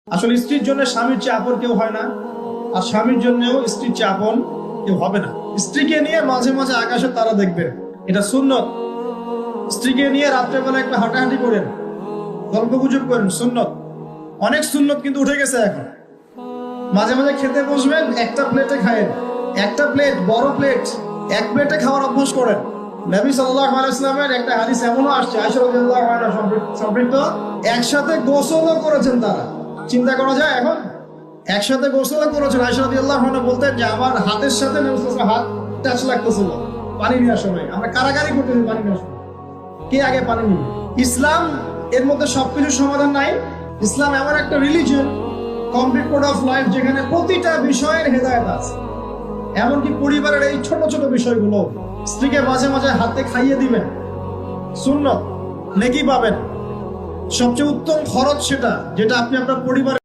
আসলে স্ত্রীর জন্য স্বামীর চেয়ে আপন কেউ হয় না, আর স্বামীর জন্যও স্ত্রীর চেয়ে আপন কেউ হবে না। স্ত্রীকে নিয়ে মাঝে মাঝে আকাশের তারা দেখবেন, এটা সুন্নত। স্ত্রীকে নিয়ে রাত্রেবেলা একটু হাঁটাহাঁটি করেন, গল্প গুজব করেন, সুন্নত। অনেক সুন্নত কিন্তু উঠে গেছে এখন। মাঝে মাঝে খেতে বসবেন, একটা প্লেটে খায়েন, একটা প্লেট, বড় প্লেট, এক প্লেটে খাওয়ার অভ্যাস করেন। নবী সাল্লাল্লাহু আলাইহি ওয়াসাল্লামের একটা হাদিস এমনও আসছে, আয়েশা রাদিয়াল্লাহু আনহা সম্পৃক্ত, একসাথে গোসলও করেছেন তারা। চিন্তা করা যায় এখন? একসাথে গোসলও করেছেন। আয়েশা রাদিয়াল্লাহু আনহা বলতেন যে আমার হাতের সাথে নবী সাল্লাল্লাহু আলাইহি ওয়াসাল্লামের হাত টাচ লাগতেছিল পানি নেওয়ার সময়। আমরা কারাকারি করতেছি পানি নেওয়ার সময়, কে আগে পানি নিবে। ইসলাম এর মধ্যে সবকিছু সমাধান নাই। ইসলাম এমন একটা religion, complete code of life, যেখানে প্রতিটা বিষয়ের হেদায়েত আছে। এমনকি পরিবারের এই ছোট ছোট বিষয়গুলো, স্ত্রীকে মাঝে মাঝে হাতে খাইয়ে দিবেন, সুন্নত, নেকি পাবেন। সবচেয়ে উত্তম খরচ সেটা, যেটা আপনি আপনার পরিবারের